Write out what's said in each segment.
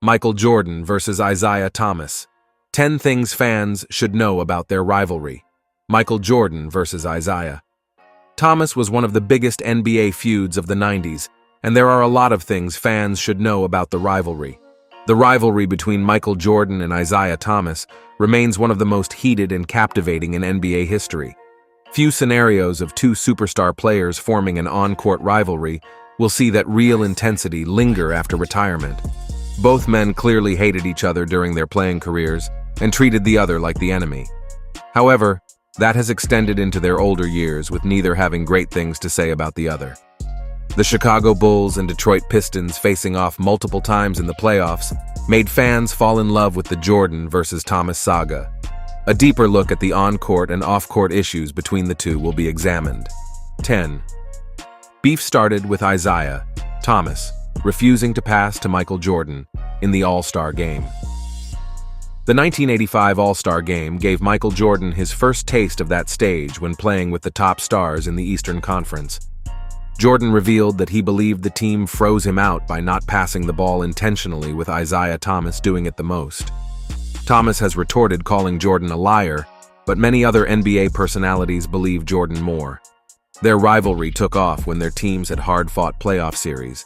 Michael Jordan versus Isiah Thomas. 10 things fans should know about their rivalry. Michael Jordan versus Isiah. Thomas was one of the biggest NBA feuds of the 90s, and there are a lot of things fans should know about the rivalry. The rivalry between Michael Jordan and Isiah Thomas remains one of the most heated and captivating in NBA history. Few scenarios of two superstar players forming an on-court rivalry will see that real intensity linger after retirement. Both men clearly hated each other during their playing careers and treated the other like the enemy. However, that has extended into their older years, with neither having great things to say about the other. The Chicago Bulls and Detroit Pistons facing off multiple times in the playoffs made fans fall in love with the Jordan versus Thomas saga. A deeper look at the on-court and off-court issues between the two will be examined. 10. Beef started with Isiah Thomas refusing to pass to Michael Jordan in the All-Star Game. The 1985 All-Star Game gave Michael Jordan his first taste of that stage when playing with the top stars in the Eastern Conference. Jordan revealed that he believed the team froze him out by not passing the ball intentionally, with Isiah Thomas doing it the most. Thomas has retorted, calling Jordan a liar, but many other NBA personalities believe Jordan more. Their rivalry took off when their teams had hard-fought playoff series.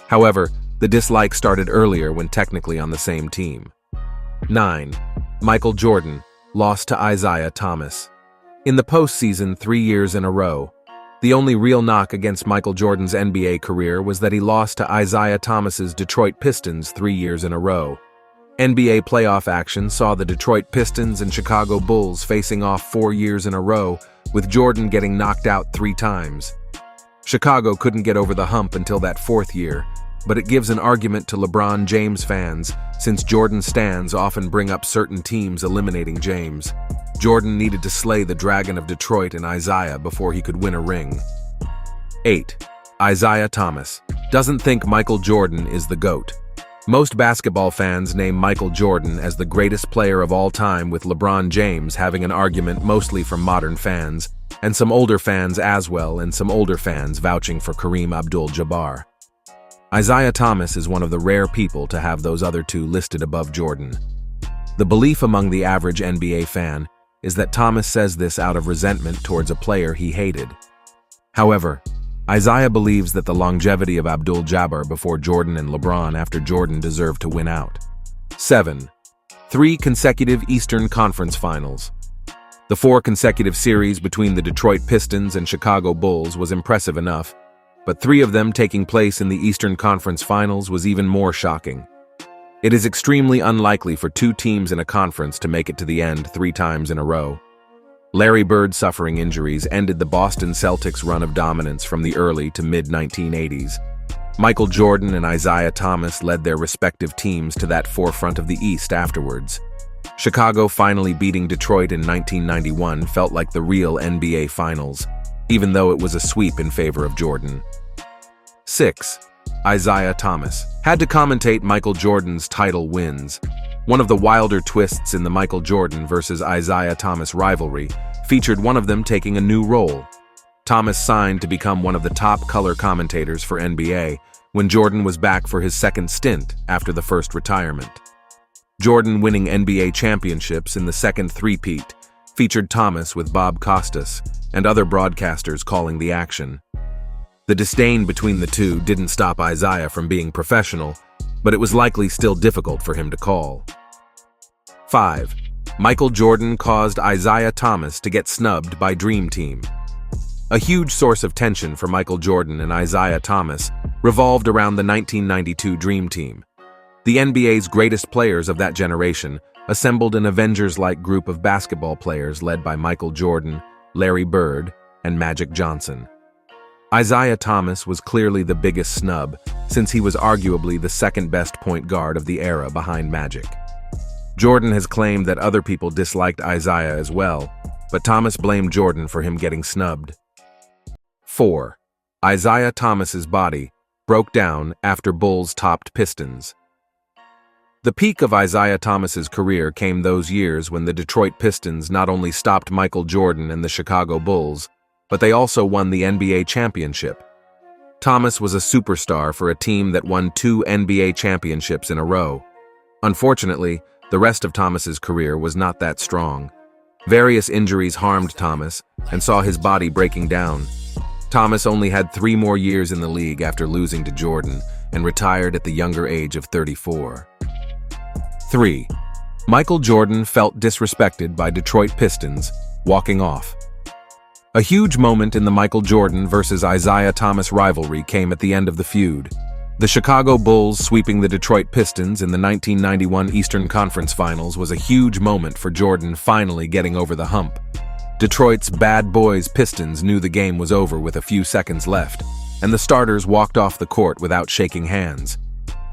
However, the dislike started earlier when technically on the same team. 9. Michael Jordan lost to Isiah Thomas. In the postseason 3 years in a row, the only real knock against Michael Jordan's NBA career was that he lost to Isiah Thomas's Detroit Pistons 3 years in a row. NBA playoff action saw the Detroit Pistons and Chicago Bulls facing off 4 years in a row, with Jordan getting knocked out 3 times. Chicago couldn't get over the hump until that 4th year, but it gives an argument to LeBron James fans, since Jordan stans often bring up certain teams eliminating James. Jordan needed to slay the Dragon of Detroit and Isiah before he could win a ring. 8. Isiah Thomas doesn't think Michael Jordan is the GOAT. Most basketball fans name Michael Jordan as the greatest player of all time, with LeBron James having an argument mostly from modern fans, and some older fans as well, and some older fans vouching for Kareem Abdul-Jabbar. Isiah Thomas is one of the rare people to have those other two listed above Jordan. The belief among the average NBA fan is that Thomas says this out of resentment towards a player he hated. However, Isiah believes that the longevity of Abdul-Jabbar before Jordan and LeBron after Jordan deserved to win out. 7. 3 consecutive Eastern Conference Finals. The 4 consecutive series between the Detroit Pistons and Chicago Bulls was impressive enough, but 3 of them taking place in the Eastern Conference Finals was even more shocking. It is extremely unlikely for 2 teams in a conference to make it to the end 3 times in a row. Larry Bird suffering injuries ended the Boston Celtics' run of dominance from the early to mid-1980s. Michael Jordan and Isiah Thomas led their respective teams to that forefront of the East afterwards. Chicago finally beating Detroit in 1991 felt like the real NBA Finals, even though it was a sweep in favor of Jordan. 6. Isiah Thomas had to commentate Michael Jordan's title wins. One of the wilder twists in the Michael Jordan versus Isiah Thomas rivalry featured one of them taking a new role. Thomas signed to become one of the top color commentators for NBA when Jordan was back for his second stint after the first retirement. Jordan winning NBA championships in the second three-peat featured Thomas with Bob Costas and other broadcasters calling the action. The disdain between the two didn't stop Isiah from being professional, but it was likely still difficult for him to call. 5. Michael Jordan caused Isiah Thomas to get snubbed by Dream Team. A huge source of tension for Michael Jordan and Isiah Thomas revolved around the 1992 Dream Team. The NBA's greatest players of that generation assembled an Avengers-like group of basketball players led by Michael Jordan, Larry Bird, and Magic Johnson. Isiah Thomas was clearly the biggest snub, since he was arguably the second-best point guard of the era behind Magic. Jordan has claimed that other people disliked Isiah as well, but Thomas blamed Jordan for him getting snubbed. 4. Isiah Thomas's body broke down after Bulls topped Pistons. The peak of Isiah Thomas's career came those years when the Detroit Pistons not only stopped Michael Jordan and the Chicago Bulls, but they also won the NBA championship. Thomas was a superstar for a team that won 2 NBA championships in a row. Unfortunately, the rest of Thomas's career was not that strong. Various injuries harmed Thomas and saw his body breaking down. Thomas only had 3 more years in the league after losing to Jordan and retired at the younger age of 34. 3. Michael Jordan felt disrespected by Detroit Pistons, walking off. A huge moment in the Michael Jordan versus Isiah Thomas rivalry came at the end of the feud. The Chicago Bulls sweeping the Detroit Pistons in the 1991 Eastern Conference Finals was a huge moment for Jordan finally getting over the hump. Detroit's bad boys Pistons knew the game was over with a few seconds left, and the starters walked off the court without shaking hands.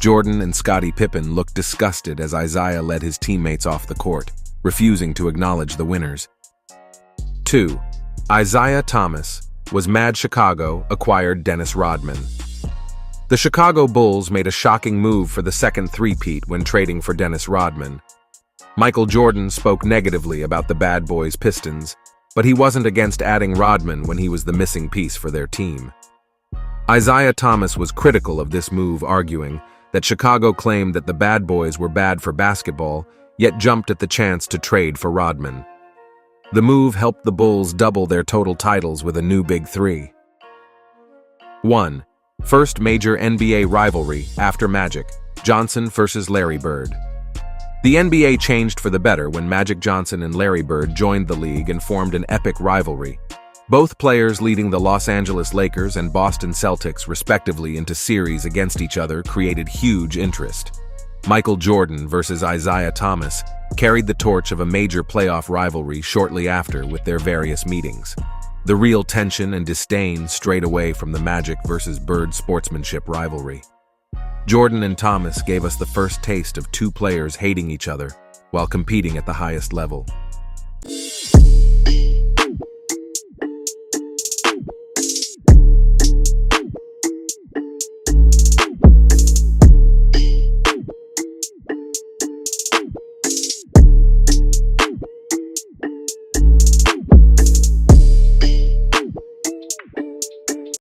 Jordan and Scottie Pippen looked disgusted as Isiah led his teammates off the court, refusing to acknowledge the winners. 2. Isiah Thomas was mad Chicago acquired Dennis Rodman. The Chicago Bulls made a shocking move for the second three-peat when trading for Dennis Rodman. Michael Jordan spoke negatively about the bad boys Pistons, but he wasn't against adding Rodman when he was the missing piece for their team. Isiah Thomas was critical of this move, arguing that Chicago claimed that the bad boys were bad for basketball, yet jumped at the chance to trade for Rodman. The move helped the Bulls double their total titles with a new Big Three. 1. First major NBA rivalry after Magic, Johnson versus Larry Bird. The NBA changed for the better when Magic Johnson and Larry Bird joined the league and formed an epic rivalry. Both players leading the Los Angeles Lakers and Boston Celtics respectively into series against each other created huge interest. Michael Jordan versus Isiah Thomas carried the torch of a major playoff rivalry shortly after with their various meetings. The real tension and disdain strayed away from the Magic versus Bird sportsmanship rivalry. Jordan and Thomas gave us the first taste of two players hating each other while competing at the highest level.